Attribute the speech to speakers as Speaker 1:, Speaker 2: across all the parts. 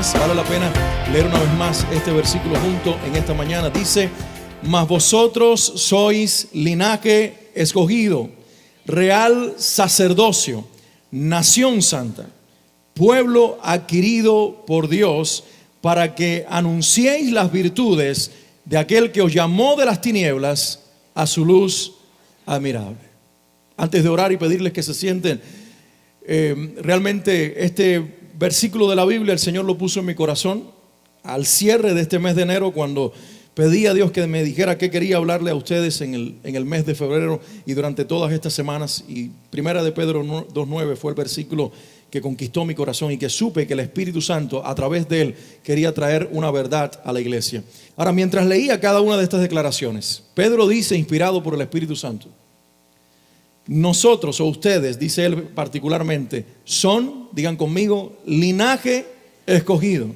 Speaker 1: más. Vale la pena leer una vez más este versículo junto en esta mañana. Dice: mas vosotros sois linaje escogido, real sacerdocio, nación santa, pueblo adquirido por Dios, para que anunciéis las virtudes de aquel que os llamó de las tinieblas a su luz admirable. Antes de orar y pedirles que se sienten, realmente este versículo de la Biblia el Señor lo puso en mi corazón al cierre de este mes de enero, cuando pedí a Dios que me dijera qué quería hablarle a ustedes en el mes de febrero y durante todas estas semanas. Y Primera de Pedro 2:9 fue el versículo que conquistó mi corazón y que supe que el Espíritu Santo a través de él quería traer una verdad a la iglesia. Ahora, mientras leía cada una de estas declaraciones, Pedro dice, inspirado por el Espíritu Santo: nosotros, o ustedes, dice él particularmente, son, digan conmigo, linaje escogido,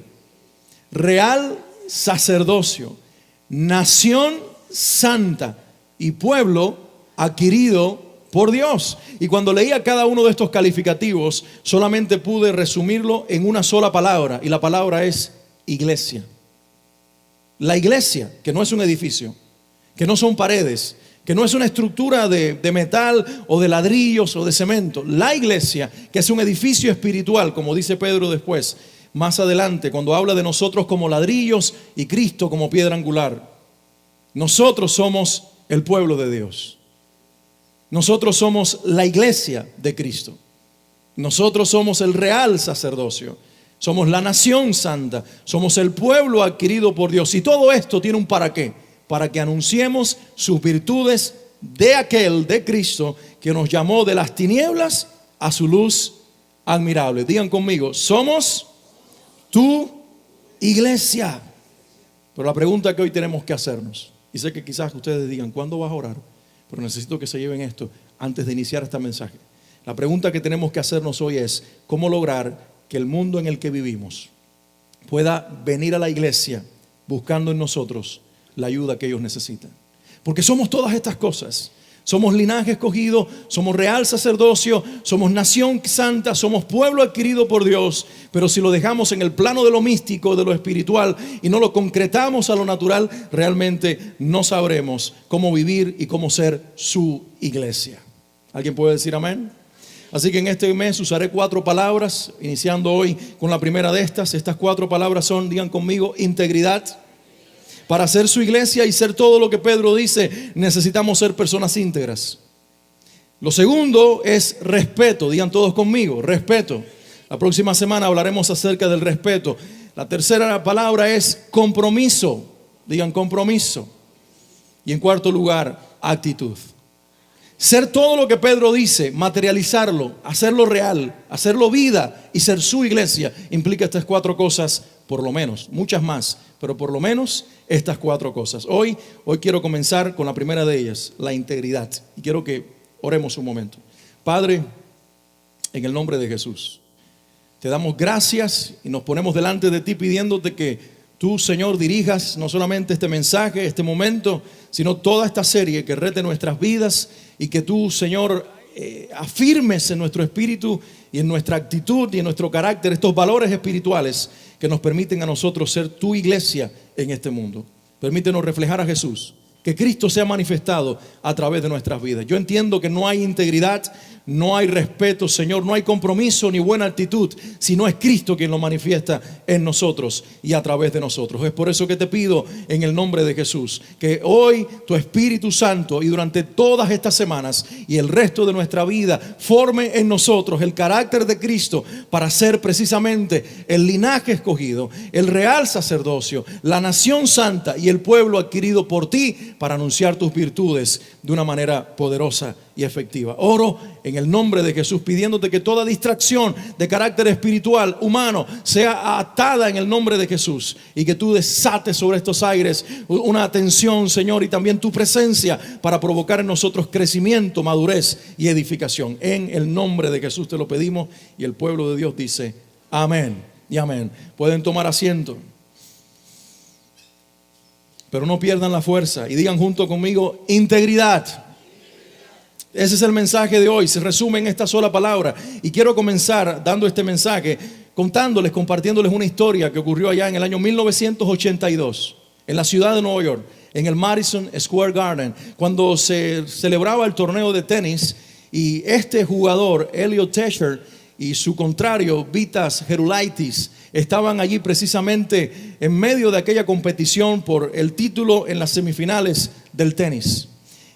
Speaker 1: real sacerdocio, nación santa y pueblo adquirido por Dios. Y cuando leía cada uno de estos calificativos, solamente pude resumirlo en una sola palabra, y la palabra es iglesia. La iglesia, que no es un edificio, que no son paredes, que no es una estructura de metal o de ladrillos o de cemento. La iglesia, que es un edificio espiritual, como dice Pedro después, más adelante, cuando habla de nosotros como ladrillos y Cristo como piedra angular. Nosotros somos el pueblo de Dios. Nosotros somos la iglesia de Cristo. Nosotros somos el real sacerdocio. Somos la nación santa. Somos el pueblo adquirido por Dios. Y todo esto tiene un para qué. Para que anunciemos sus virtudes de aquel, de Cristo, que nos llamó de las tinieblas a su luz admirable. Digan conmigo: somos tu iglesia. Pero la pregunta que hoy tenemos que hacernos, y sé que quizás ustedes digan: ¿cuándo vas a orar? Pero necesito que se lleven esto antes de iniciar este mensaje. La pregunta que tenemos que hacernos hoy es: ¿cómo lograr que el mundo en el que vivimos pueda venir a la iglesia buscando en nosotros la ayuda que ellos necesitan? Porque somos todas estas cosas. Somos linaje escogido, somos real sacerdocio, somos nación santa, somos pueblo adquirido por Dios. Pero si lo dejamos en el plano de lo místico, de lo espiritual, y no lo concretamos a lo natural, realmente no sabremos cómo vivir y cómo ser su iglesia. ¿Alguien puede decir amén? Así que en este mes usaré 4 palabras, iniciando hoy con la primera de estas. Estas 4 palabras son, digan conmigo, integridad. Para ser su iglesia y ser todo lo que Pedro dice, necesitamos ser personas íntegras. Lo segundo es respeto. Digan todos conmigo, respeto. La próxima semana hablaremos acerca del respeto. La tercera palabra es compromiso. Digan compromiso. Y en cuarto lugar, actitud. Ser todo lo que Pedro dice, materializarlo, hacerlo real, hacerlo vida y ser su iglesia, implica estas 4 cosas, por lo menos, muchas más, pero por lo menos estas 4 cosas. Hoy quiero comenzar con la primera de ellas, la integridad. Y quiero que oremos un momento. Padre, en el nombre de Jesús, te damos gracias y nos ponemos delante de ti pidiéndote que tú, Señor, dirijas no solamente este mensaje, este momento, sino toda esta serie que rete nuestras vidas, y que tú, Señor, afirmes en nuestro espíritu y en nuestra actitud y en nuestro carácter estos valores espirituales que nos permiten a nosotros ser tu iglesia en este mundo. Permítenos reflejar a Jesús, que Cristo sea manifestado a través de nuestras vidas. Yo entiendo que no hay integridad, no hay respeto, Señor, no hay compromiso ni buena actitud si no es Cristo quien lo manifiesta en nosotros y a través de nosotros. Es por eso que te pido en el nombre de Jesús que hoy tu Espíritu Santo y durante todas estas semanas y el resto de nuestra vida forme en nosotros el carácter de Cristo para ser precisamente el linaje escogido, el real sacerdocio, la nación santa y el pueblo adquirido por ti para anunciar tus virtudes de una manera poderosa y efectiva. Oro en el nombre de Jesús pidiéndote que toda distracción de carácter espiritual, humano, sea atada en el nombre de Jesús, y que tú desates sobre estos aires una atención, Señor, y también tu presencia para provocar en nosotros crecimiento, madurez y edificación. En el nombre de Jesús te lo pedimos, y el pueblo de Dios dice amén y amén. Pueden tomar asiento, pero no pierdan la fuerza y digan junto conmigo: integridad. Ese es el mensaje de hoy, se resume en esta sola palabra. Y quiero comenzar dando este mensaje contándoles, compartiéndoles una historia que ocurrió allá en el año 1982, en la ciudad de Nueva York, en el Madison Square Garden, cuando se celebraba el torneo de tenis y este jugador, Elliot Tesher, y su contrario, Vitas Gerulaitis, estaban allí precisamente en medio de aquella competición por el título en las semifinales del tenis.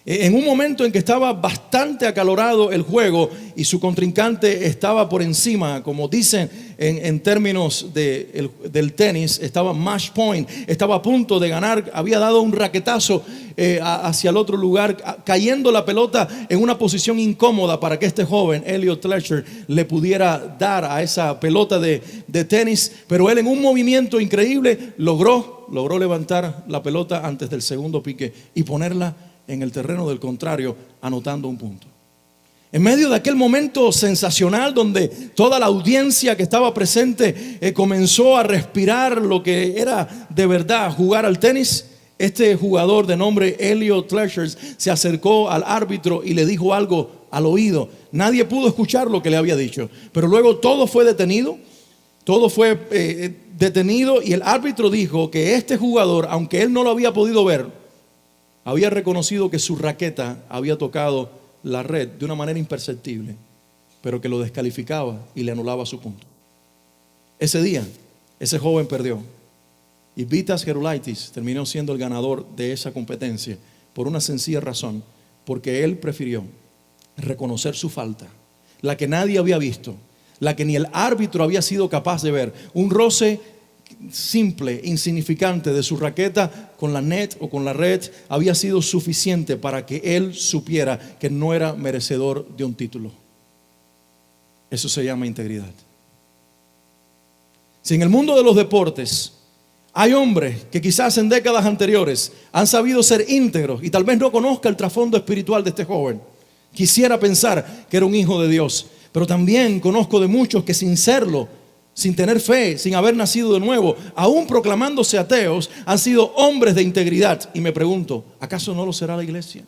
Speaker 1: En un momento en que estaba bastante acalorado el juego y su contrincante estaba por encima, como dicen en términos del tenis, estaba match point, estaba a punto de ganar, había dado un raquetazo hacia el otro lugar, cayendo la pelota en una posición incómoda para que este joven, Elliot Tesher, le pudiera dar a esa pelota de tenis, pero él en un movimiento increíble logró levantar la pelota antes del segundo pique y ponerla en el terreno del contrario, anotando un punto. En medio de aquel momento sensacional donde toda la audiencia que estaba presente comenzó a respirar lo que era de verdad jugar al tenis, este jugador de nombre Elliot Tesher se acercó al árbitro y le dijo algo al oído. Nadie pudo escuchar lo que le había dicho, pero luego todo fue detenido y el árbitro dijo que este jugador, aunque él no lo había podido ver, había reconocido que su raqueta había tocado la red de una manera imperceptible, pero que lo descalificaba y le anulaba su punto. Ese día, ese joven perdió y Vitas Gerulaitis terminó siendo el ganador de esa competencia por una sencilla razón, porque él prefirió reconocer su falta, la que nadie había visto, la que ni el árbitro había sido capaz de ver, un roce simple, insignificante de su raqueta con la net o con la red había sido suficiente para que él supiera que no era merecedor de un título. Eso se llama integridad. Si en el mundo de los deportes hay hombres que quizás en décadas anteriores han sabido ser íntegros y tal vez no conozca el trasfondo espiritual de este joven, quisiera pensar que era un hijo de Dios, pero también conozco de muchos que sin serlo, sin tener fe, sin haber nacido de nuevo, aún proclamándose ateos, han sido hombres de integridad. Y me pregunto, ¿acaso no lo será la iglesia?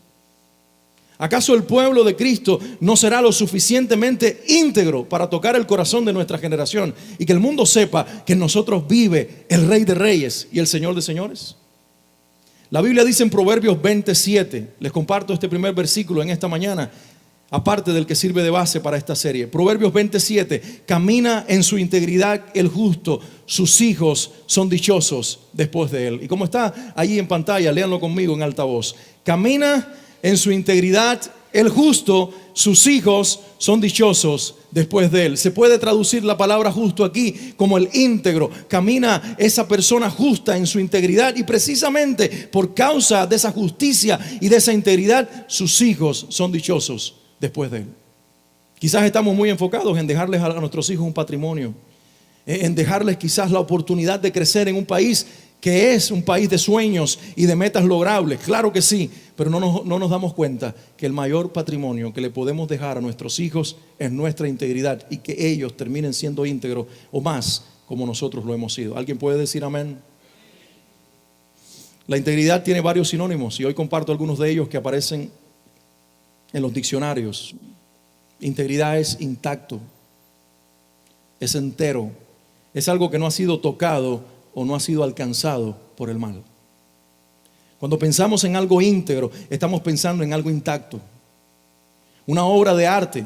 Speaker 1: ¿Acaso el pueblo de Cristo no será lo suficientemente íntegro para tocar el corazón de nuestra generación y que el mundo sepa que en nosotros vive el Rey de Reyes y el Señor de Señores? La Biblia dice en Proverbios 27, les comparto este primer versículo en esta mañana, aparte del que sirve de base para esta serie. Proverbios 27, camina en su integridad el justo, sus hijos son dichosos después de él. Y como está allí en pantalla, léanlo conmigo en alta voz. Camina en su integridad el justo, sus hijos son dichosos después de él. Se puede traducir la palabra justo aquí como el íntegro. Camina esa persona justa en su integridad y precisamente por causa de esa justicia y de esa integridad, sus hijos son dichosos después de él. Quizás estamos muy enfocados en dejarles a nuestros hijos un patrimonio, en dejarles quizás la oportunidad de crecer en un país que es un país de sueños y de metas logrables. Claro que sí, pero no nos damos cuenta que el mayor patrimonio que le podemos dejar a nuestros hijos es nuestra integridad y que ellos terminen siendo íntegros o más como nosotros lo hemos sido. ¿Alguien puede decir amén? La integridad tiene varios sinónimos y hoy comparto algunos de ellos que aparecen en los diccionarios. Integridad es intacto, es entero, es algo que no ha sido tocado o no ha sido alcanzado por el mal. Cuando pensamos en algo íntegro, estamos pensando en algo intacto. Una obra de arte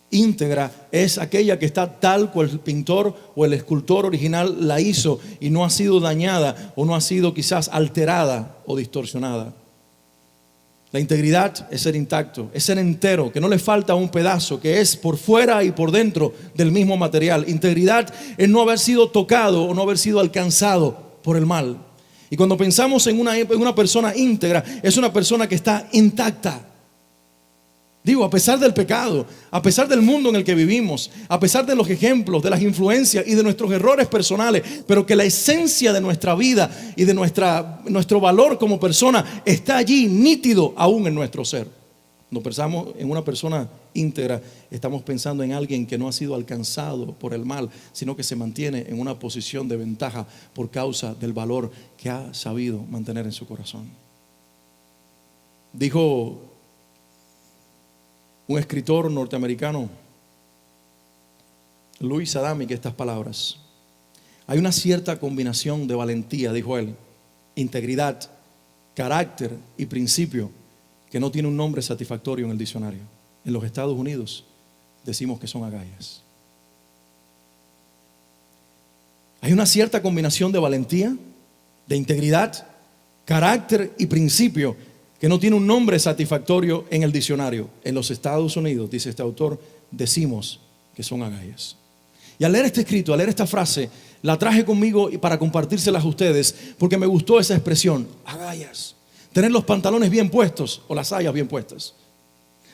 Speaker 1: íntegra es aquella que está tal cual el pintor o el escultor original la hizo y no ha sido dañada o no ha sido quizás alterada o distorsionada. La integridad es ser intacto, es ser entero, que no le falta un pedazo, que es por fuera y por dentro del mismo material. Integridad es no haber sido tocado o no haber sido alcanzado por el mal. Y cuando pensamos en una persona íntegra, es una persona que está intacta. Digo, a pesar del pecado, a pesar del mundo en el que vivimos, a pesar de los ejemplos, de las influencias y de nuestros errores personales, pero que la esencia de nuestra vida y de nuestro valor como persona está allí nítido aún en nuestro ser. Cuando pensamos en una persona íntegra, estamos pensando en alguien que no ha sido alcanzado por el mal, sino que se mantiene en una posición de ventaja por causa del valor que ha sabido mantener en su corazón. Dijo un escritor norteamericano, Luis Adami estas palabras. Hay una cierta combinación de valentía, dijo él, integridad, carácter y principio que no tiene un nombre satisfactorio en el diccionario. En los Estados Unidos decimos que son agallas. Hay una cierta combinación de valentía, de integridad, carácter y principio que no tiene un nombre satisfactorio en el diccionario. En los Estados Unidos, dice este autor, decimos que son agallas. Y al leer este escrito, al leer esta frase, la traje conmigo para compartírselas a ustedes porque me gustó esa expresión, agallas. Tener los pantalones bien puestos o las sayas bien puestas.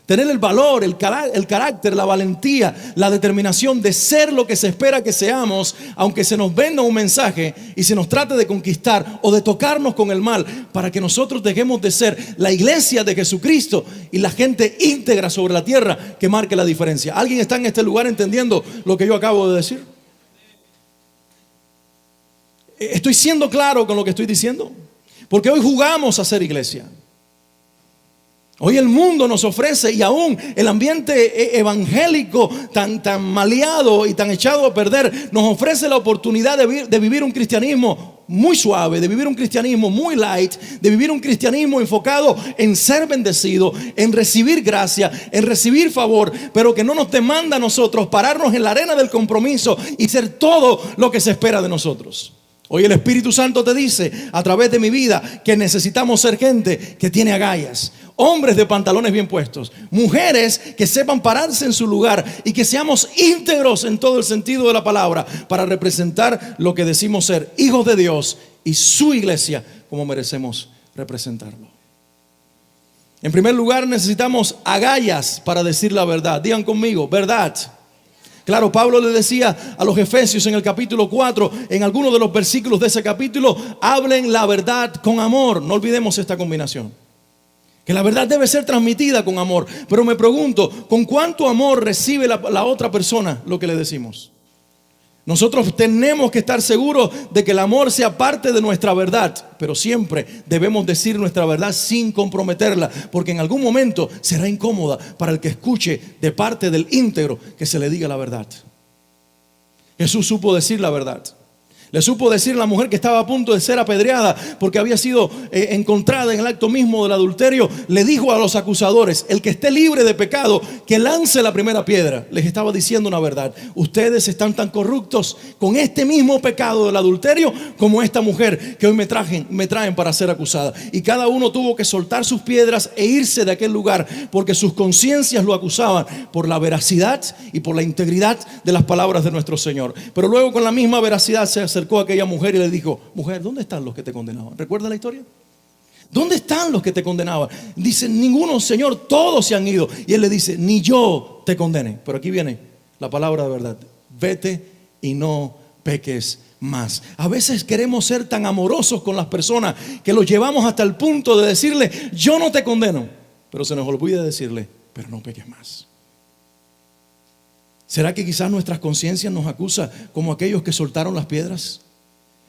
Speaker 1: Tener el valor, el carácter, la valentía, la determinación de ser lo que se espera que seamos, aunque se nos venda un mensaje y se nos trate de conquistar o de tocarnos con el mal, para que nosotros dejemos de ser la iglesia de Jesucristo y la gente íntegra sobre la tierra que marque la diferencia. ¿Alguien está en este lugar entendiendo lo que yo acabo de decir? ¿Estoy siendo claro con lo que estoy diciendo? Porque hoy jugamos a ser iglesia. Hoy el mundo nos ofrece, y aún el ambiente evangélico tan maleado y tan echado a perder, nos ofrece la oportunidad de vivir un cristianismo muy suave, de vivir un cristianismo muy light, de vivir un cristianismo enfocado en ser bendecido, en recibir gracia, en recibir favor, pero que no nos demanda a nosotros pararnos en la arena del compromiso y ser todo lo que se espera de nosotros. Hoy el Espíritu Santo te dice a través de mi vida que necesitamos ser gente que tiene agallas, hombres de pantalones bien puestos, mujeres que sepan pararse en su lugar y que seamos íntegros en todo el sentido de la palabra para representar lo que decimos ser, hijos de Dios y su iglesia como merecemos representarlo. En primer lugar, necesitamos agallas para decir la verdad. Digan conmigo, verdad. Claro, Pablo le decía a los Efesios en el capítulo 4, en algunos de los versículos de ese capítulo, hablen la verdad con amor. No olvidemos esta combinación. Que la verdad debe ser transmitida con amor. Pero me pregunto, ¿con cuánto amor recibe la otra persona lo que le decimos? Nosotros tenemos que estar seguros de que el amor sea parte de nuestra verdad, pero siempre debemos decir nuestra verdad sin comprometerla, porque en algún momento será incómoda para el que escuche de parte del íntegro que se le diga la verdad. Jesús supo decir la verdad. Le supo decir a la mujer que estaba a punto de ser apedreada porque había sido encontrada en el acto mismo del adulterio. Le dijo a los acusadores, el que esté libre de pecado, que lance la primera piedra. Les estaba diciendo una verdad. Ustedes están tan corruptos con este mismo pecado del adulterio como esta mujer que hoy me traen para ser acusada. Y cada uno tuvo que soltar sus piedras e irse de aquel lugar porque sus conciencias lo acusaban por la veracidad y por la integridad de las palabras de nuestro Señor. Pero luego con la misma veracidad se acercó a aquella mujer y le dijo, mujer, ¿dónde están los que te condenaban? ¿Recuerda la historia? ¿Dónde están los que te condenaban? Dice, ninguno, Señor, todos se han ido. Y él le dice, ni yo te condene. Pero aquí viene la palabra de verdad. Vete y no peques más. A veces queremos ser tan amorosos con las personas que los llevamos hasta el punto de decirle, yo no te condeno. Pero se nos olvida decirle, pero no peques más. ¿Será que quizás nuestras conciencias nos acusan como aquellos que soltaron las piedras?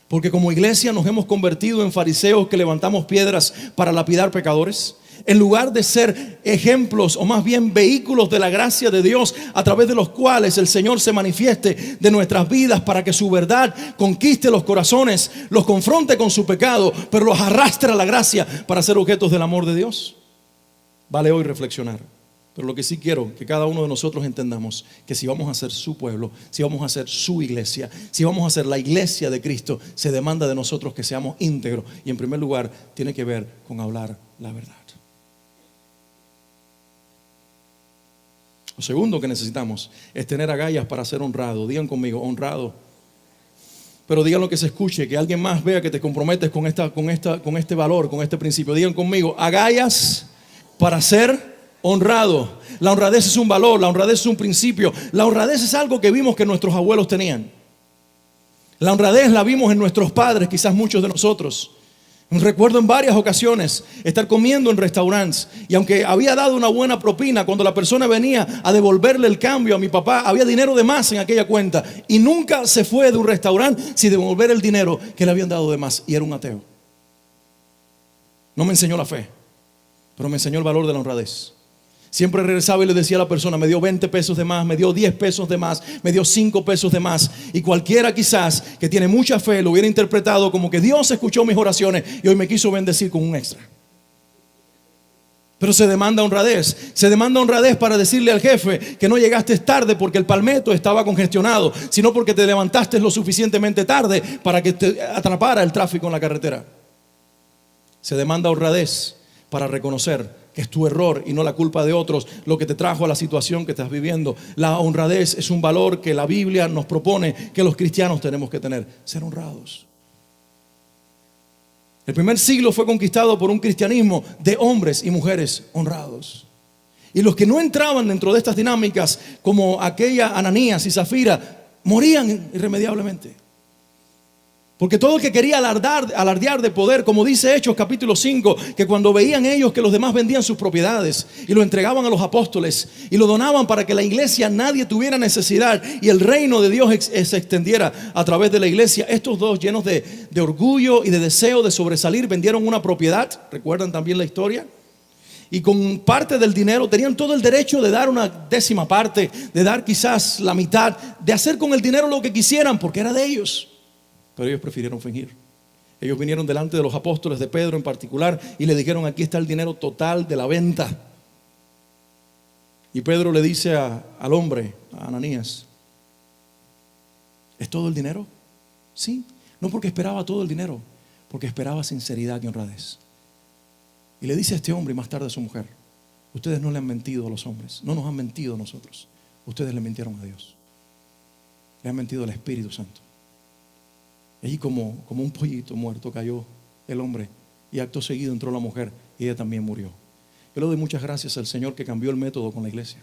Speaker 1: Porque como iglesia nos hemos convertido en fariseos que levantamos piedras para lapidar pecadores. En lugar de ser ejemplos o más bien vehículos de la gracia de Dios a través de los cuales el Señor se manifieste de nuestras vidas para que su verdad conquiste los corazones, los confronte con su pecado, pero los arrastre a la gracia para ser objetos del amor de Dios. Vale hoy reflexionar. Pero lo que sí quiero que cada uno de nosotros entendamos, que si vamos a ser su pueblo, si vamos a ser su iglesia, si vamos a ser la iglesia de Cristo, se demanda de nosotros que seamos íntegros. Y en primer lugar tiene que ver con hablar la verdad. Lo segundo que necesitamos es tener agallas para ser honrado. Digan conmigo, honrado. Pero digan lo que se escuche, que alguien más vea que te comprometes con este valor, con este principio. Digan conmigo, agallas para ser honrado. La honradez es un valor, la honradez es un principio. La honradez es algo que vimos que nuestros abuelos tenían. La honradez la vimos en nuestros padres, quizás muchos de nosotros. Recuerdo en varias ocasiones estar comiendo en restaurantes y aunque había dado una buena propina, cuando la persona venía a devolverle el cambio a mi papá, había dinero de más en aquella cuenta y nunca se fue de un restaurante sin devolver el dinero que le habían dado de más, y era un ateo. No me enseñó la fe, pero me enseñó el valor de la honradez. Siempre regresaba y le decía a la persona, me dio 20 pesos de más, me dio 10 pesos de más, me dio 5 pesos de más. Y cualquiera quizás que tiene mucha fe lo hubiera interpretado como que Dios escuchó mis oraciones y hoy me quiso bendecir con un extra. Pero se demanda honradez. Se demanda honradez para decirle al jefe que no llegaste tarde porque el palmetto estaba congestionado, sino porque te levantaste lo suficientemente tarde para que te atrapara el tráfico en la carretera. Se demanda honradez para reconocer que es tu error y no la culpa de otros lo que te trajo a la situación que estás viviendo. La honradez es un valor que la Biblia nos propone que los cristianos tenemos que tener. Ser honrados. El primer siglo fue conquistado por un cristianismo de hombres y mujeres honrados. Y los que no entraban dentro de estas dinámicas, como aquella Ananías y Zafira, morían irremediablemente. Porque todo el que quería alardear de poder, como dice Hechos capítulo 5, que cuando veían ellos que los demás vendían sus propiedades y lo entregaban a los apóstoles y lo donaban para que la iglesia nadie tuviera necesidad y el reino de Dios se extendiera a través de la iglesia, estos dos llenos de orgullo y de deseo de sobresalir vendieron una propiedad. ¿Recuerdan también la historia? Y con parte del dinero tenían todo el derecho de dar una décima parte, de dar quizás la mitad, de hacer con el dinero lo que quisieran porque era de ellos. Pero ellos prefirieron fingir. Ellos vinieron delante de los apóstoles, de Pedro en particular, y le dijeron: aquí está el dinero total de la venta. Y Pedro le dice al hombre, a Ananías: ¿es todo el dinero? Sí. No porque esperaba todo el dinero, porque esperaba sinceridad y honradez. Y le dice a este hombre y más tarde a su mujer: ustedes no le han mentido a los hombres, no nos han mentido a nosotros, ustedes le mintieron a Dios, le han mentido al Espíritu Santo. Y allí como un pollito muerto cayó el hombre y acto seguido entró la mujer y ella también murió. Yo le doy muchas gracias al Señor que cambió el método con la iglesia.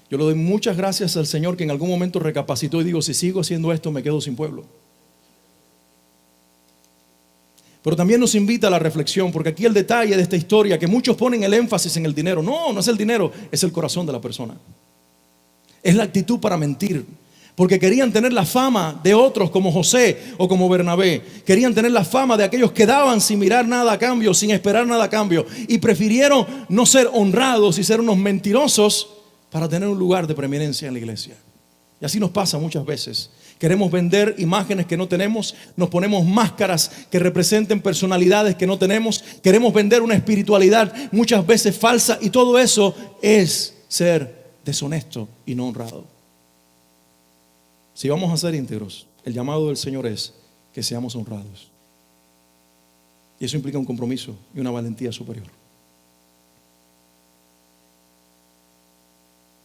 Speaker 1: Yo le doy muchas gracias al Señor que en algún momento recapacitó y digo: si sigo haciendo esto me quedo sin pueblo. Pero también nos invita a la reflexión, porque aquí el detalle de esta historia, que muchos ponen el énfasis en el dinero. No, no es el dinero, es el corazón de la persona. Es la actitud para mentir. Porque querían tener la fama de otros como José o como Bernabé. Querían tener la fama de aquellos que daban sin mirar nada a cambio, sin esperar nada a cambio. Y prefirieron no ser honrados y ser unos mentirosos para tener un lugar de preeminencia en la iglesia. Y así nos pasa muchas veces. Queremos vender imágenes que no tenemos. Nos ponemos máscaras que representen personalidades que no tenemos. Queremos vender una espiritualidad muchas veces falsa. Y todo eso es ser deshonesto y no honrado. Si vamos a ser íntegros, el llamado del Señor es que seamos honrados. Y eso implica un compromiso y una valentía superior.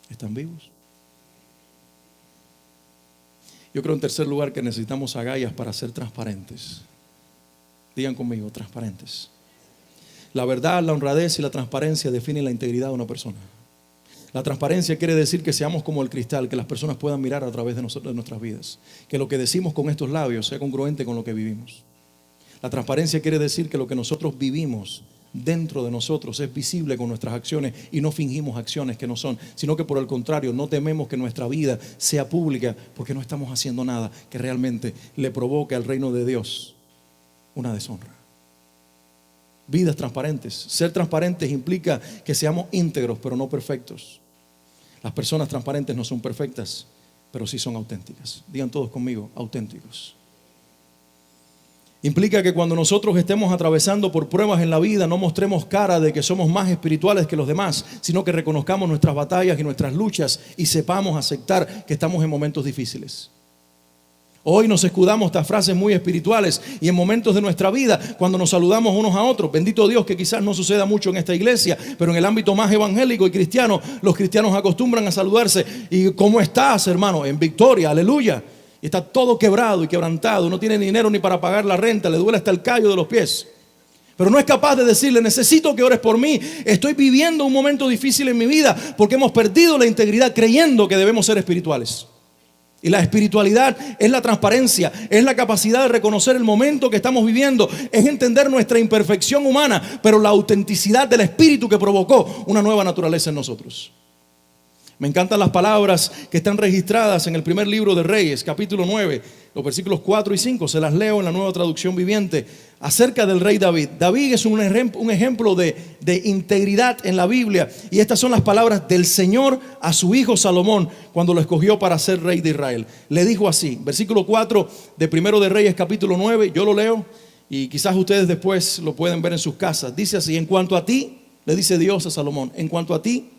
Speaker 1: ¿Están vivos? Yo creo en tercer lugar que necesitamos agallas para ser transparentes. Digan conmigo: transparentes. La verdad, la honradez y la transparencia definen la integridad de una persona. La transparencia quiere decir que seamos como el cristal, que las personas puedan mirar a través de nosotros, de nuestras vidas. Que lo que decimos con estos labios sea congruente con lo que vivimos. La transparencia quiere decir que lo que nosotros vivimos dentro de nosotros es visible con nuestras acciones y no fingimos acciones que no son, sino que por el contrario no tememos que nuestra vida sea pública porque no estamos haciendo nada que realmente le provoque al reino de Dios una deshonra. Vidas transparentes. Ser transparentes implica que seamos íntegros pero no perfectos. Las personas transparentes no son perfectas, pero sí son auténticas. Digan todos conmigo: auténticos. Implica que cuando nosotros estemos atravesando por pruebas en la vida, no mostremos cara de que somos más espirituales que los demás, sino que reconozcamos nuestras batallas y nuestras luchas y sepamos aceptar que estamos en momentos difíciles. Hoy nos escudamos estas frases muy espirituales y en momentos de nuestra vida, cuando nos saludamos unos a otros, bendito Dios que quizás no suceda mucho en esta iglesia, pero en el ámbito más evangélico y cristiano, los cristianos acostumbran a saludarse. ¿Y cómo estás, hermano? En victoria, aleluya. Y está todo quebrado y quebrantado, no tiene dinero ni para pagar la renta, le duele hasta el callo de los pies. Pero no es capaz de decirle: necesito que ores por mí, estoy viviendo un momento difícil en mi vida, porque hemos perdido la integridad creyendo que debemos ser espirituales. Y la espiritualidad es la transparencia, es la capacidad de reconocer el momento que estamos viviendo, es entender nuestra imperfección humana, pero la autenticidad del Espíritu que provocó una nueva naturaleza en nosotros. Me encantan las palabras que están registradas en el primer libro de Reyes, capítulo 9, los versículos 4 y 5. Se las leo en la Nueva Traducción Viviente, acerca del rey David. David es un ejemplo de integridad en la Biblia. Y estas son las palabras del Señor a su hijo Salomón cuando lo escogió para ser rey de Israel. Le dijo así, versículo 4 de primero de Reyes, capítulo 9. Yo lo leo y quizás ustedes después lo pueden ver en sus casas. Dice así: en cuanto a ti, le dice Dios a Salomón, en cuanto a ti,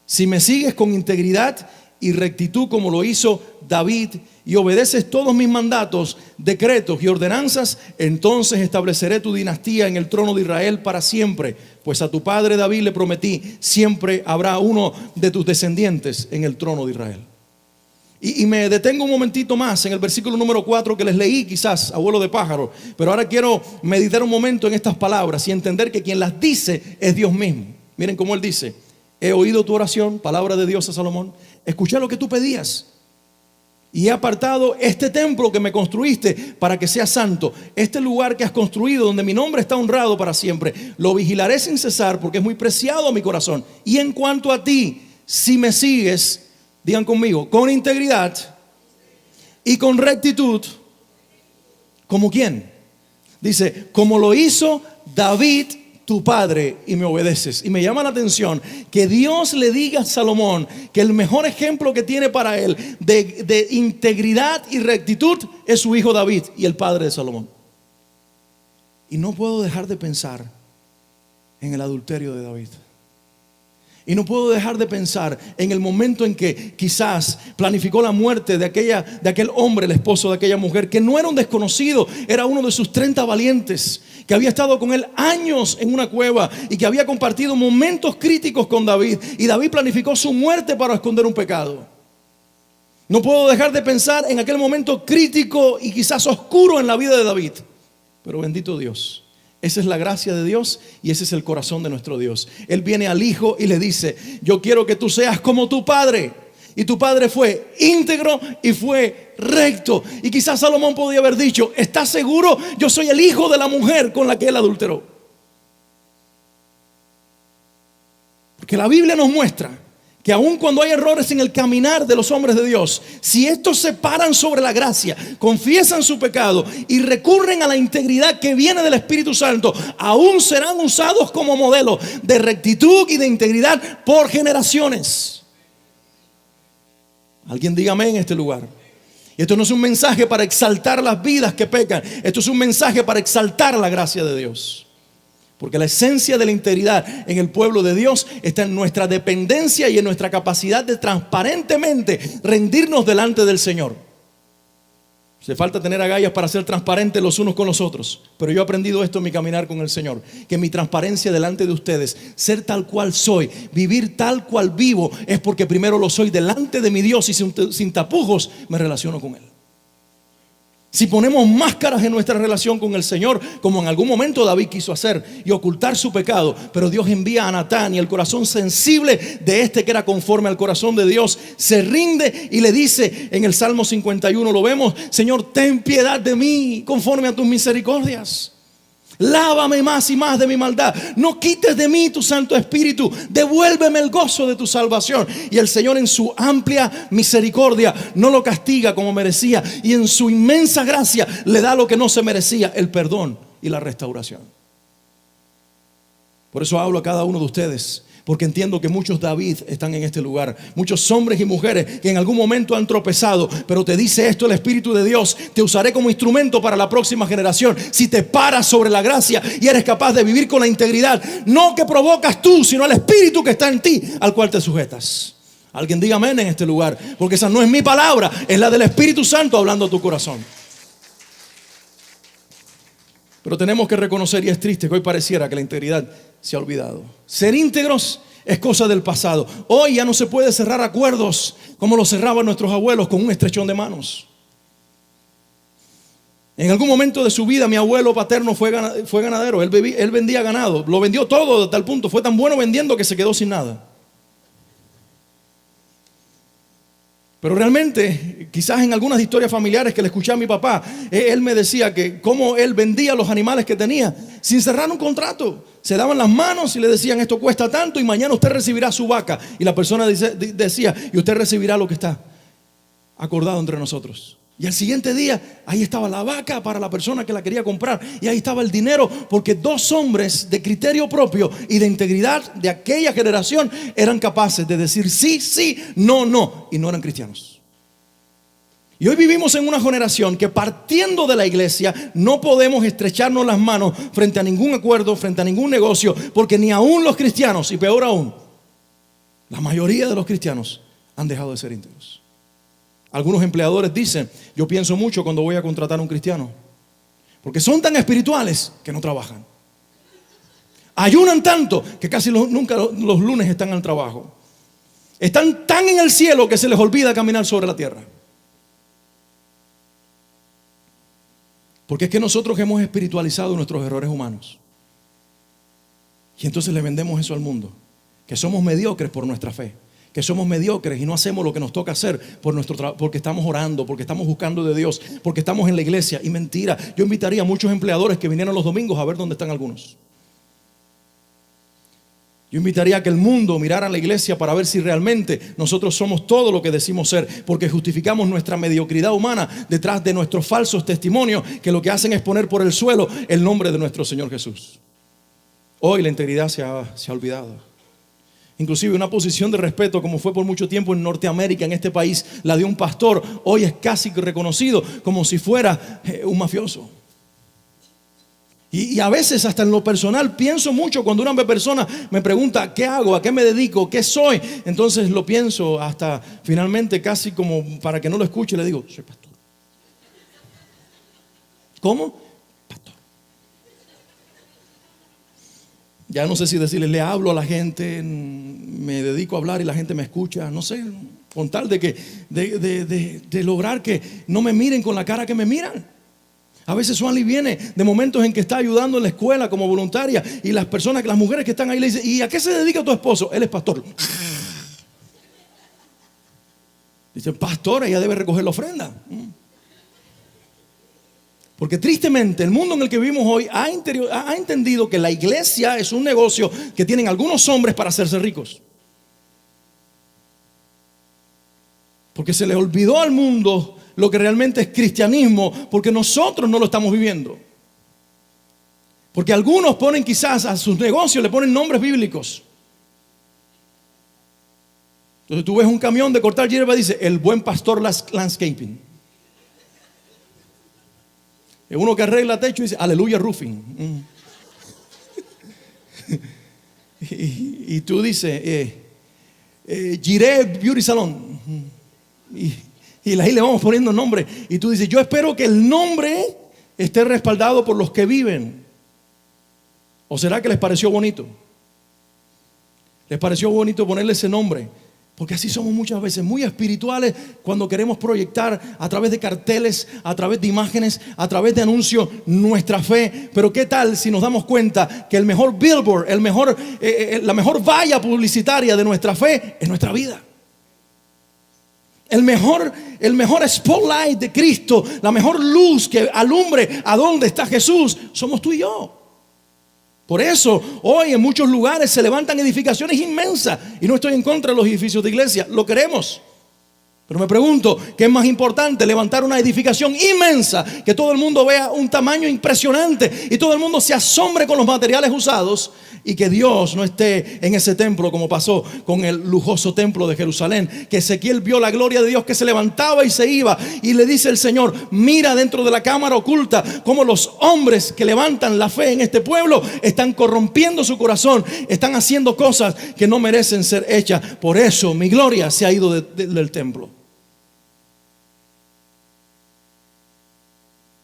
Speaker 1: si me sigues con integridad y rectitud como lo hizo David y obedeces todos mis mandatos, decretos y ordenanzas, entonces estableceré tu dinastía en el trono de Israel para siempre. Pues a tu padre David le prometí, siempre habrá uno de tus descendientes en el trono de Israel. Y me detengo un momentito más en el versículo número 4 que les leí, quizás a vuelo de pájaro, pero ahora quiero meditar un momento en estas palabras y entender que quien las dice es Dios mismo. Miren cómo él dice: he oído tu oración, palabra de Dios a Salomón, escuché lo que tú pedías y he apartado este templo que me construiste para que sea santo. Este lugar que has construido donde mi nombre está honrado para siempre, lo vigilaré sin cesar porque es muy preciado a mi corazón. Y en cuanto a ti, si me sigues, digan conmigo, con integridad y con rectitud, ¿como quién? Dice, como lo hizo David tu padre, y me obedeces. Y me llama la atención que Dios le diga a Salomón que el mejor ejemplo que tiene para él de integridad y rectitud es su hijo David y el padre de Salomón. Y no puedo dejar de pensar en el adulterio de David. Y no puedo dejar de pensar en el momento en que quizás planificó la muerte de aquel hombre, el esposo de aquella mujer, que no era un desconocido, era uno de sus 30 valientes, que había estado con él años en una cueva y que había compartido momentos críticos con David. Y David planificó su muerte para esconder un pecado. No puedo dejar de pensar en aquel momento crítico y quizás oscuro en la vida de David. Pero bendito Dios. Esa es la gracia de Dios y ese es el corazón de nuestro Dios. Él viene al hijo y le dice: yo quiero que tú seas como tu padre. Y tu padre fue íntegro y fue recto. Y quizás Salomón podía haber dicho: ¿estás seguro? Yo soy el hijo de la mujer con la que él adulteró. Porque la Biblia nos muestra que aun cuando hay errores en el caminar de los hombres de Dios, si estos se paran sobre la gracia, confiesan su pecado y recurren a la integridad que viene del Espíritu Santo, aún serán usados como modelo de rectitud y de integridad por generaciones. Alguien diga amén en este lugar. Y esto no es un mensaje para exaltar las vidas que pecan, esto es un mensaje para exaltar la gracia de Dios. Porque la esencia de la integridad en el pueblo de Dios está en nuestra dependencia y en nuestra capacidad de transparentemente rendirnos delante del Señor. Hace falta tener agallas para ser transparentes los unos con los otros. Pero yo he aprendido esto en mi caminar con el Señor, que mi transparencia delante de ustedes, ser tal cual soy, vivir tal cual vivo, es porque primero lo soy delante de mi Dios y sin tapujos me relaciono con Él. Si ponemos máscaras en nuestra relación con el Señor, como en algún momento David quiso hacer y ocultar su pecado, pero Dios envía a Natán y el corazón sensible de este que era conforme al corazón de Dios se rinde y le dice en el Salmo 51, lo vemos: Señor, ten piedad de mí conforme a tus misericordias. Lávame más y más de mi maldad. No quites de mí tu Santo Espíritu. Devuélveme el gozo de tu salvación. Y el Señor en su amplia misericordia no lo castiga como merecía, y en su inmensa gracia le da lo que no se merecía: el perdón y la restauración. Por eso hablo a cada uno de ustedes, porque entiendo que muchos David están en este lugar. Muchos hombres y mujeres que en algún momento han tropezado. Pero te dice esto el Espíritu de Dios: te usaré como instrumento para la próxima generación. Si te paras sobre la gracia y eres capaz de vivir con la integridad, no que provocas tú, sino el Espíritu que está en ti, al cual te sujetas. Alguien diga amén en este lugar, porque esa no es mi palabra, es la del Espíritu Santo hablando a tu corazón. Pero tenemos que reconocer, y es triste que hoy pareciera que la integridad se ha olvidado. Ser íntegros es cosa del pasado. Hoy ya no se puede cerrar acuerdos como los cerraban nuestros abuelos, con un estrechón de manos. En algún momento de su vida mi abuelo paterno fue ganadero. Él vendía ganado, lo vendió todo de tal punto, fue tan bueno vendiendo que se quedó sin nada. Pero realmente, quizás en algunas historias familiares que le escuché a mi papá, él me decía que cómo él vendía los animales que tenía sin cerrar un contrato. Se daban las manos y le decían: esto cuesta tanto y mañana usted recibirá su vaca. Y la persona decía: y usted recibirá lo que está acordado entre nosotros. Y al siguiente día, ahí estaba la vaca para la persona que la quería comprar. Y ahí estaba el dinero, porque dos hombres de criterio propio y de integridad de aquella generación eran capaces de decir sí, sí, no, no. Y no eran cristianos. Y hoy vivimos en una generación que, partiendo de la iglesia, no podemos estrecharnos las manos frente a ningún acuerdo, frente a ningún negocio, porque ni aún los cristianos, y peor aún, la mayoría de los cristianos han dejado de ser íntegros. Algunos empleadores dicen: yo pienso mucho cuando voy a contratar a un cristiano, porque son tan espirituales que no trabajan. Ayunan tanto que casi nunca los lunes están al trabajo. Están tan en el cielo que se les olvida caminar sobre la tierra. Porque es que nosotros hemos espiritualizado nuestros errores humanos. Y entonces le vendemos eso al mundo, que somos mediocres por nuestra fe, que somos mediocres y no hacemos lo que nos toca hacer porque estamos orando, porque estamos buscando de Dios, porque estamos en la iglesia. Y mentira, yo invitaría a muchos empleadores que vinieran los domingos a ver dónde están algunos. Yo invitaría a que el mundo mirara a la iglesia para ver si realmente nosotros somos todo lo que decimos ser, porque justificamos nuestra mediocridad humana detrás de nuestros falsos testimonios, que lo que hacen es poner por el suelo el nombre de nuestro Señor Jesús. Hoy la integridad se ha olvidado. Inclusive una posición de respeto, como fue por mucho tiempo en Norteamérica, en este país, la de un pastor, hoy es casi reconocido como si fuera un mafioso. Y a veces hasta en lo personal pienso mucho cuando una persona me pregunta: ¿qué hago? ¿A qué me dedico? ¿Qué soy? Entonces lo pienso hasta finalmente, casi como para que no lo escuche, le digo: soy pastor. ¿Cómo? Pastor. Ya no sé si decirle: le hablo a la gente, me dedico a hablar y la gente me escucha. No sé, con tal de lograr que no me miren con la cara que me miran. A veces Suanli viene de momentos en que está ayudando en la escuela como voluntaria, y las mujeres que están ahí le dicen: ¿y a qué se dedica tu esposo? Él es pastor. Dice: pastor, ella debe recoger la ofrenda. Porque tristemente el mundo en el que vivimos hoy ha entendido que la iglesia es un negocio que tienen algunos hombres para hacerse ricos. Porque se les olvidó al mundo lo que realmente es cristianismo, porque nosotros no lo estamos viviendo. Porque algunos ponen, quizás a sus negocios le ponen nombres bíblicos. Entonces tú ves un camión de cortar hierba y dice: el buen pastor landscaping. Y uno que arregla techo dice: aleluya roofing. Y tú dices: Giré Beauty Salon. Y ahí le vamos poniendo nombre. Y tú dices: yo espero que el nombre esté respaldado por los que viven. ¿O será que les pareció bonito? ¿Les pareció bonito ponerle ese nombre? Porque así somos muchas veces, muy espirituales, cuando queremos proyectar a través de carteles, a través de imágenes, a través de anuncios, nuestra fe. Pero ¿qué tal si nos damos cuenta que el mejor billboard, la mejor valla publicitaria de nuestra fe es nuestra vida? El mejor spotlight de Cristo, la mejor luz que alumbre a dónde está Jesús, somos tú y yo. Por eso hoy en muchos lugares se levantan edificaciones inmensas. Y no estoy en contra de los edificios de iglesia, lo queremos. Pero me pregunto, ¿qué es más importante? Levantar una edificación inmensa, que todo el mundo vea un tamaño impresionante y todo el mundo se asombre con los materiales usados, y que Dios no esté en ese templo, como pasó con el lujoso templo de Jerusalén, que Ezequiel vio la gloria de Dios que se levantaba y se iba, y le dice el Señor: mira dentro de la cámara oculta cómo los hombres que levantan la fe en este pueblo están corrompiendo su corazón, están haciendo cosas que no merecen ser hechas. Por eso mi gloria se ha ido del templo.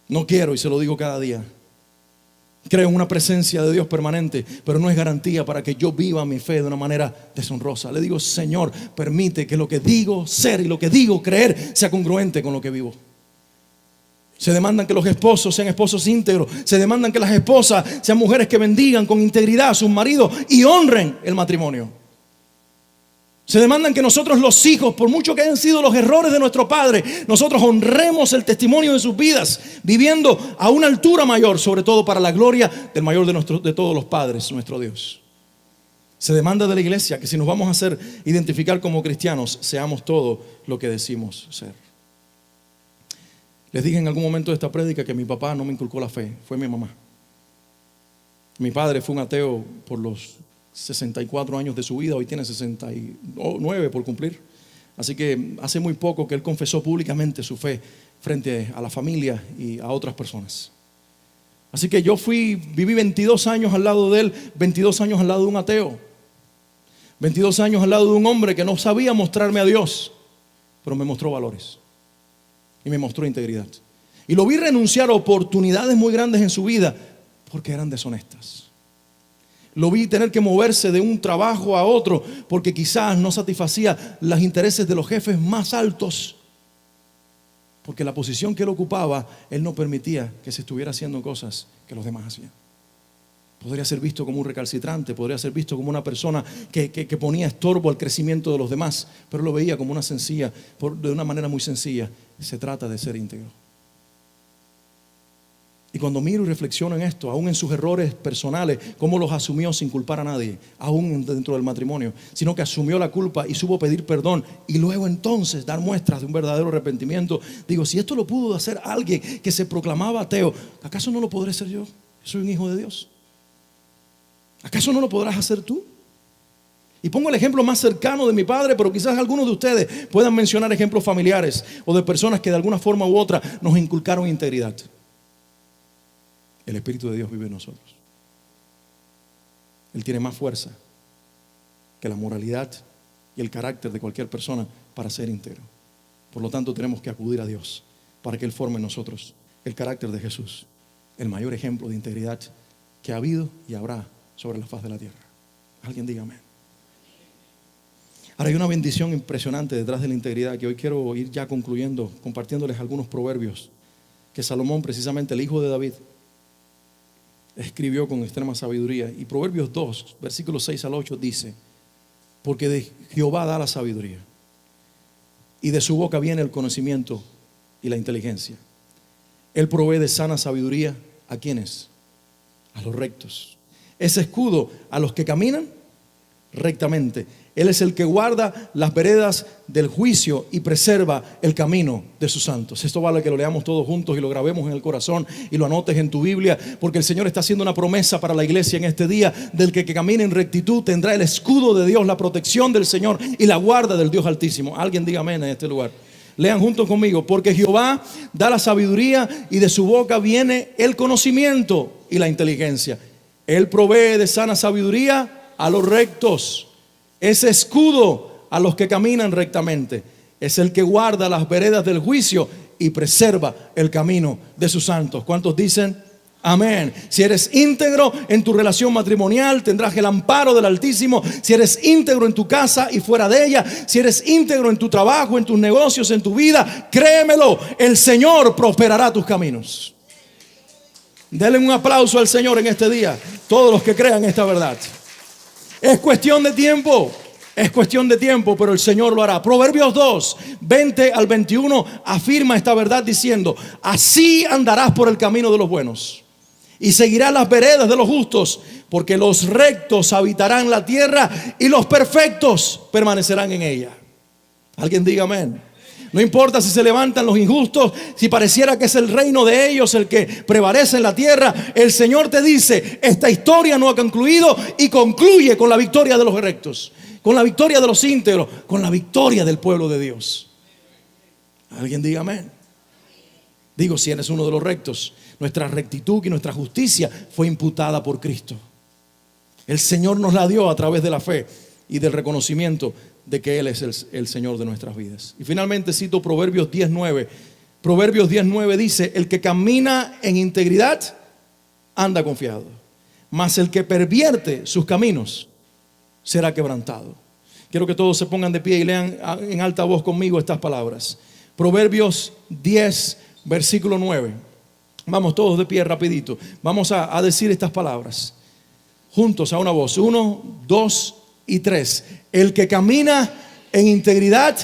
Speaker 1: No quiero, y se lo digo cada día, creo en una presencia de Dios permanente, pero no es garantía para que yo viva mi fe de una manera deshonrosa. Le digo: Señor, permite que lo que digo ser y lo que digo creer sea congruente con lo que vivo. Se demandan que los esposos sean esposos íntegros. Se demandan que las esposas sean mujeres que bendigan con integridad a sus maridos y honren el matrimonio. Se demandan que nosotros los hijos, por mucho que hayan sido los errores de nuestro padre, nosotros honremos el testimonio de sus vidas, viviendo a una altura mayor, sobre todo para la gloria del mayor de todos los padres, nuestro Dios. Se demanda de la iglesia que si nos vamos a hacer identificar como cristianos, seamos todo lo que decimos ser. Les dije en algún momento de esta prédica que mi papá no me inculcó la fe, fue mi mamá. Mi padre fue un ateo por los 64 años de su vida, hoy tiene 69 por cumplir. Así que hace muy poco que él confesó públicamente su fe frente a la familia y a otras personas. Así que viví 22 años al lado de él, 22 años al lado de un ateo, 22 años al lado de un hombre que no sabía mostrarme a Dios, pero me mostró valores y me mostró integridad. Y lo vi renunciar a oportunidades muy grandes en su vida porque eran deshonestas. Lo vi tener que moverse de un trabajo a otro porque quizás no satisfacía los intereses de los jefes más altos. Porque la posición que él ocupaba, él no permitía que se estuviera haciendo cosas que los demás hacían. Podría ser visto como un recalcitrante, podría ser visto como una persona que ponía estorbo al crecimiento de los demás, pero lo veía como de una manera muy sencilla. Se trata de ser íntegro. Y cuando miro y reflexiono en esto, aún en sus errores personales, cómo los asumió sin culpar a nadie, aún dentro del matrimonio, sino que asumió la culpa y supo pedir perdón y luego entonces dar muestras de un verdadero arrepentimiento. Digo, si esto lo pudo hacer alguien que se proclamaba ateo, ¿acaso no lo podré ser yo? Soy un hijo de Dios. ¿Acaso no lo podrás hacer tú? Y pongo el ejemplo más cercano de mi padre, pero quizás algunos de ustedes puedan mencionar ejemplos familiares o de personas que de alguna forma u otra nos inculcaron integridad. El Espíritu de Dios vive en nosotros. Él tiene más fuerza que la moralidad y el carácter de cualquier persona para ser íntegro. Por lo tanto, tenemos que acudir a Dios para que Él forme en nosotros el carácter de Jesús, el mayor ejemplo de integridad que ha habido y habrá sobre la faz de la tierra. Alguien diga amén. Ahora hay una bendición impresionante detrás de la integridad que hoy quiero ir ya concluyendo, compartiéndoles algunos proverbios que Salomón, precisamente el hijo de David, escribió con extrema sabiduría. Y Proverbios 2, versículos 6 al 8 dice: porque de Jehová da la sabiduría, y de su boca viene el conocimiento y la inteligencia. Él provee de sana sabiduría ¿a quiénes? A los rectos. Es escudo a los que caminan rectamente. Él es el que guarda las veredas del juicio y preserva el camino de sus santos. Esto vale que lo leamos todos juntos y lo grabemos en el corazón y lo anotes en tu Biblia, porque el Señor está haciendo una promesa para la iglesia en este día: del que camine en rectitud tendrá el escudo de Dios, la protección del Señor y la guarda del Dios Altísimo. Alguien diga amén en este lugar. Lean juntos conmigo: porque Jehová da la sabiduría y de su boca viene el conocimiento y la inteligencia. Él provee de sana sabiduría a los rectos. Es escudo a los que caminan rectamente. Es el que guarda las veredas del juicio y preserva el camino de sus santos. ¿Cuántos dicen amén? Si eres íntegro en tu relación matrimonial, tendrás el amparo del Altísimo. Si eres íntegro en tu casa y fuera de ella, si eres íntegro en tu trabajo, en tus negocios, en tu vida, créemelo, el Señor prosperará tus caminos. Denle un aplauso al Señor en este día, todos los que crean esta verdad. Es cuestión de tiempo, pero el Señor lo hará. Proverbios 2, 20 al 21 afirma esta verdad diciendo: así andarás por el camino de los buenos y seguirás las veredas de los justos, porque los rectos habitarán la tierra y los perfectos permanecerán en ella. Alguien diga amén. No importa si se levantan los injustos, si pareciera que es el reino de ellos el que prevalece en la tierra, el Señor te dice: esta historia no ha concluido, y concluye con la victoria de los rectos, con la victoria de los íntegros, con la victoria del pueblo de Dios. Alguien diga amén. Digo, si eres uno de los rectos, nuestra rectitud y nuestra justicia fue imputada por Cristo. El Señor nos la dio a través de la fe y del reconocimiento de que Él es el Señor de nuestras vidas. Y finalmente cito Proverbios 10:9. Proverbios 10:9 dice: el que camina en integridad anda confiado, mas el que pervierte sus caminos será quebrantado. Quiero que todos se pongan de pie y lean en alta voz conmigo estas palabras. Proverbios 10, versículo 9. Vamos todos de pie rapidito. Vamos a decir estas palabras juntos a una voz. 1, 2, y 3. El que camina en integridad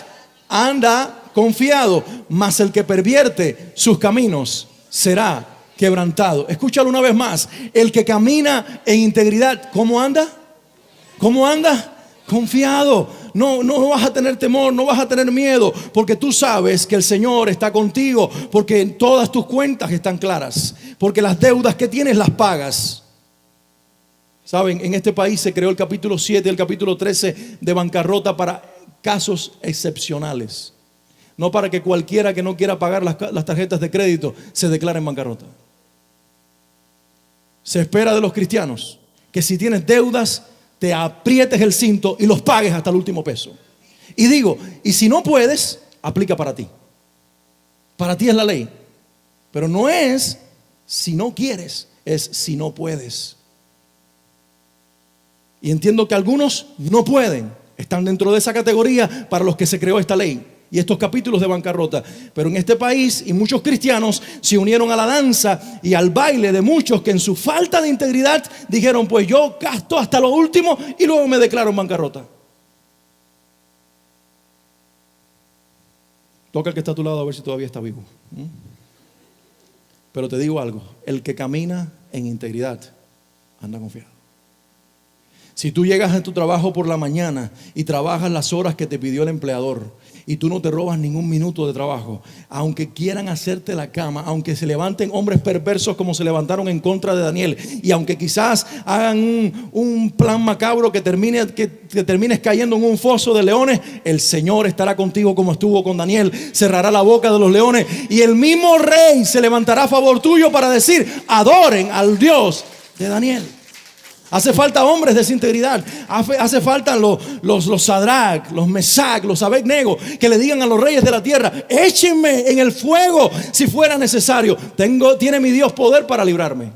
Speaker 1: anda confiado, mas el que pervierte sus caminos será quebrantado. Escúchalo una vez más. El que camina en integridad, ¿cómo anda? ¿Cómo anda? Confiado. No vas a tener temor, no vas a tener miedo, porque tú sabes que el Señor está contigo, porque todas tus cuentas están claras, porque las deudas que tienes las pagas. Saben, en este país se creó el capítulo 7 y el capítulo 13 de bancarrota para casos excepcionales, no para que cualquiera que no quiera pagar las tarjetas de crédito se declare en bancarrota. Se espera de los cristianos que si tienes deudas, te aprietes el cinto y los pagues hasta el último peso. Y digo, y si no puedes, aplica para ti. Para ti es la ley. Pero no es si no quieres, es si no puedes. Y entiendo que algunos no pueden. Están dentro de esa categoría para los que se creó esta ley y estos capítulos de bancarrota. Pero en este país y muchos cristianos se unieron a la danza y al baile de muchos que en su falta de integridad dijeron, pues yo gasto hasta lo último y luego me declaro en bancarrota. Toca al que está a tu lado a ver si todavía está vivo. Pero te digo algo, el que camina en integridad anda confiado. Si tú llegas a tu trabajo por la mañana y trabajas las horas que te pidió el empleador y tú no te robas ningún minuto de trabajo, aunque quieran hacerte la cama, aunque se levanten hombres perversos como se levantaron en contra de Daniel, y aunque quizás hagan un plan macabro que termines cayendo en un foso de leones, el Señor estará contigo como estuvo con Daniel, cerrará la boca de los leones y el mismo rey se levantará a favor tuyo para decir, adoren al Dios de Daniel. Hace falta hombres de esa integridad. Hace falta los Sadrach, los Mesach, los Abednego, que le digan a los reyes de la tierra, échenme en el fuego si fuera necesario. Tiene mi Dios poder para librarme.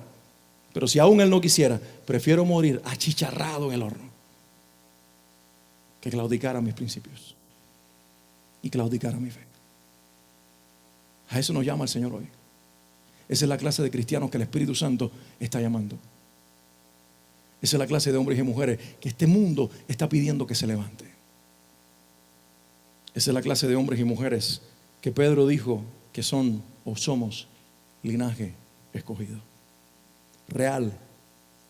Speaker 1: Pero si aún Él no quisiera, prefiero morir achicharrado en el horno que claudicar a mis principios y claudicar a mi fe. A eso nos llama el Señor hoy. Esa es la clase de cristianos que el Espíritu Santo está llamando. Esa es la clase de hombres y mujeres que este mundo está pidiendo que se levante. Esa es la clase de hombres y mujeres que Pedro dijo que son o somos linaje escogido, real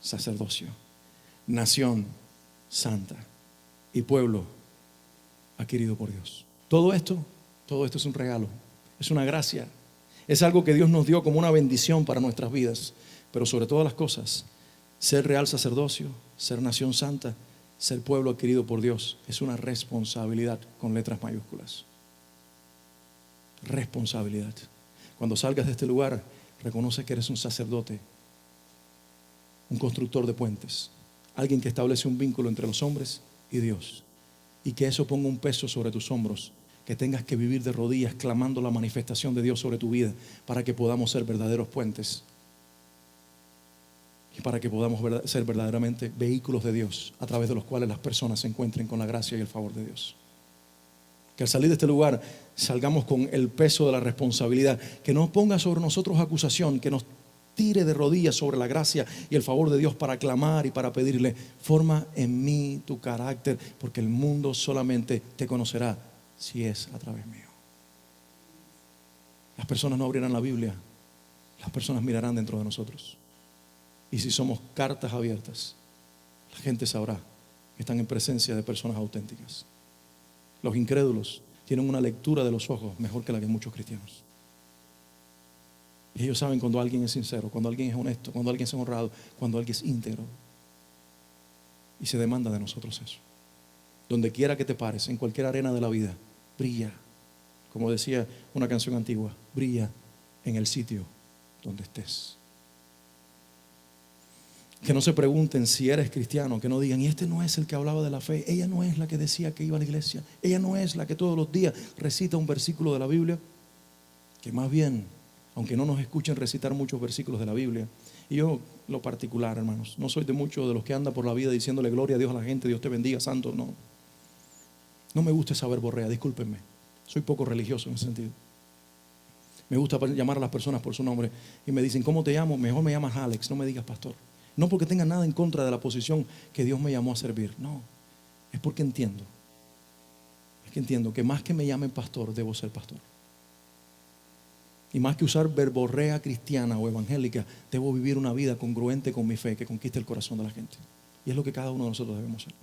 Speaker 1: sacerdocio, nación santa y pueblo adquirido por Dios. Todo esto es un regalo, es una gracia, es algo que Dios nos dio como una bendición para nuestras vidas, pero sobre todas las cosas, ser real sacerdocio, ser nación santa, ser pueblo adquirido por Dios es una responsabilidad con letras mayúsculas. Responsabilidad. Cuando salgas de este lugar, reconoce que eres un sacerdote, un constructor de puentes, alguien que establece un vínculo entre los hombres y Dios, y que eso ponga un peso sobre tus hombros, que tengas que vivir de rodillas clamando la manifestación de Dios sobre tu vida para que podamos ser verdaderos puentes. Y para que podamos ser verdaderamente vehículos de Dios a través de los cuales las personas se encuentren con la gracia y el favor de Dios. Que al salir de este lugar salgamos con el peso de la responsabilidad, que no ponga sobre nosotros acusación, que nos tire de rodillas sobre la gracia y el favor de Dios para clamar y para pedirle, forma en mí tu carácter, porque el mundo solamente te conocerá si es a través mío. Las personas no abrirán la Biblia, las personas mirarán dentro de nosotros. Y si somos cartas abiertas, la gente sabrá que están en presencia de personas auténticas. Los incrédulos tienen una lectura de los ojos mejor que la que muchos cristianos. Y ellos saben cuando alguien es sincero, cuando alguien es honesto, cuando alguien es honrado, cuando alguien es íntegro. Y se demanda de nosotros eso. Donde quiera que te pares, en cualquier arena de la vida, brilla. Como decía una canción antigua, brilla en el sitio donde estés. Que no se pregunten si eres cristiano, que no digan, y este no es el que hablaba de la fe, ella no es la que decía que iba a la iglesia, ella no es la que todos los días recita un versículo de la Biblia. Que más bien, aunque no nos escuchen recitar muchos versículos de la Biblia, y yo lo particular, hermanos, no soy de muchos de los que andan por la vida diciéndole gloria a Dios a la gente, Dios te bendiga, santo, no me gusta esa verborrea, discúlpenme, soy poco religioso en ese sentido. Me gusta llamar a las personas por su nombre y me dicen, ¿cómo te llamo? Mejor me llamas Alex, no me digas pastor. No porque tenga nada en contra de la posición que Dios me llamó a servir, no. Es porque entiendo. Es que entiendo que más que me llamen pastor, debo ser pastor. Y más que usar verborrea cristiana o evangélica, debo vivir una vida congruente con mi fe que conquiste el corazón de la gente. Y es lo que cada uno de nosotros debemos hacer.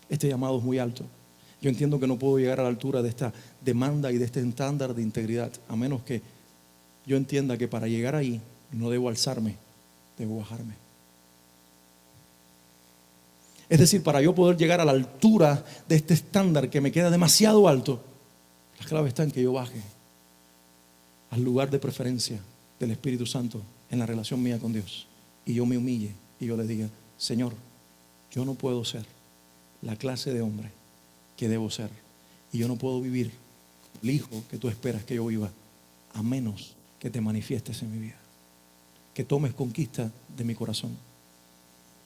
Speaker 1: Este llamado es muy alto. Yo entiendo que no puedo llegar a la altura de esta demanda y de este estándar de integridad, a menos que yo entienda que para llegar ahí no debo alzarme, debo bajarme. Es decir, para yo poder llegar a la altura de este estándar que me queda demasiado alto, la clave está en que yo baje al lugar de preferencia del Espíritu Santo en la relación mía con Dios. Y yo me humille y yo le diga: Señor, yo no puedo ser la clase de hombre que debo ser. Y yo no puedo vivir el hijo que tú esperas que yo viva, a menos que te manifiestes en mi vida. Que tomes conquista de mi corazón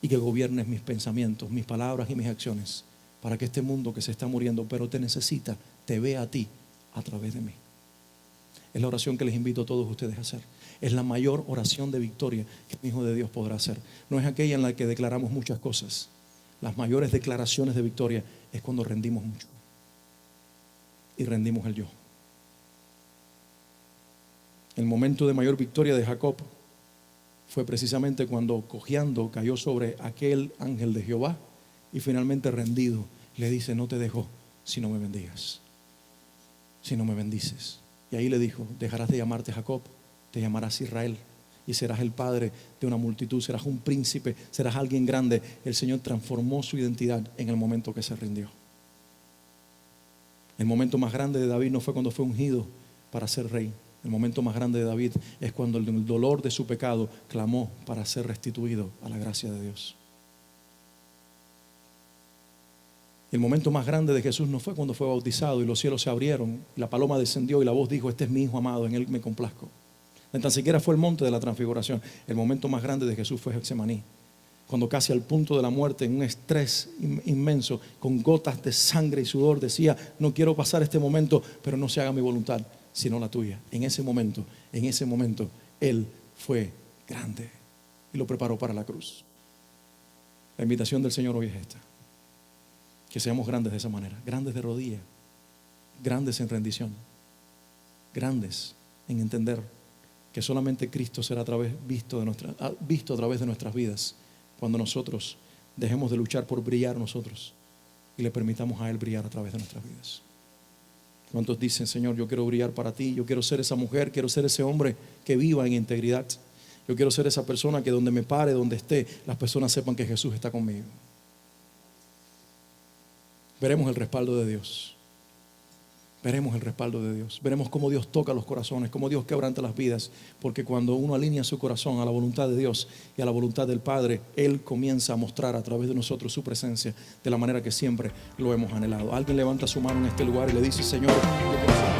Speaker 1: y que gobiernes mis pensamientos, mis palabras y mis acciones, para que este mundo que se está muriendo, pero te necesita, te vea a ti a través de mí. Es la oración que les invito a todos ustedes a hacer. Es la mayor oración de victoria que un hijo de Dios podrá hacer. No es aquella en la que declaramos muchas cosas. Las mayores declaraciones de victoria es cuando rendimos mucho y rendimos el yo. El momento de mayor victoria de Jacob fue precisamente cuando, cojeando, cayó sobre aquel ángel de Jehová y finalmente rendido le dice: no te dejo si no me bendigas, si no me bendices. Y ahí le dijo: dejarás de llamarte Jacob, te llamarás Israel, y serás el padre de una multitud, serás un príncipe, serás alguien grande. El Señor transformó su identidad en el momento que se rindió. El momento más grande de David no fue cuando fue ungido para ser rey. El momento más grande de David es cuando el dolor de su pecado clamó para ser restituido a la gracia de Dios. El momento más grande de Jesús no fue cuando fue bautizado y los cielos se abrieron, la paloma descendió y la voz dijo: este es mi hijo amado, en él me complazco. Ni tan siquiera fue el monte de la transfiguración. El momento más grande de Jesús fue Getsemaní, cuando casi al punto de la muerte, en un estrés inmenso, con gotas de sangre y sudor, decía: no quiero pasar este momento, pero no se haga mi voluntad sino la tuya. En ese momento, Él fue grande y lo preparó para la cruz. La invitación del Señor hoy es esta: que seamos grandes de esa manera, grandes de rodillas, grandes en rendición, grandes en entender que solamente Cristo será visto a través de nuestras vidas, cuando nosotros dejemos de luchar por brillar nosotros y le permitamos a Él brillar a través de nuestras vidas. ¿Cuántos dicen: Señor, yo quiero brillar para ti, yo quiero ser esa mujer, quiero ser ese hombre que viva en integridad, yo quiero ser esa persona que donde me pare, donde esté, las personas sepan que Jesús está conmigo? Veremos el respaldo de Dios. Veremos el respaldo de Dios. Veremos cómo Dios toca los corazones, cómo Dios quebranta las vidas. Porque cuando uno alinea su corazón a la voluntad de Dios y a la voluntad del Padre, Él comienza a mostrar a través de nosotros su presencia de la manera que siempre lo hemos anhelado. Alguien levanta su mano en este lugar y le dice: Señor, yo quiero ser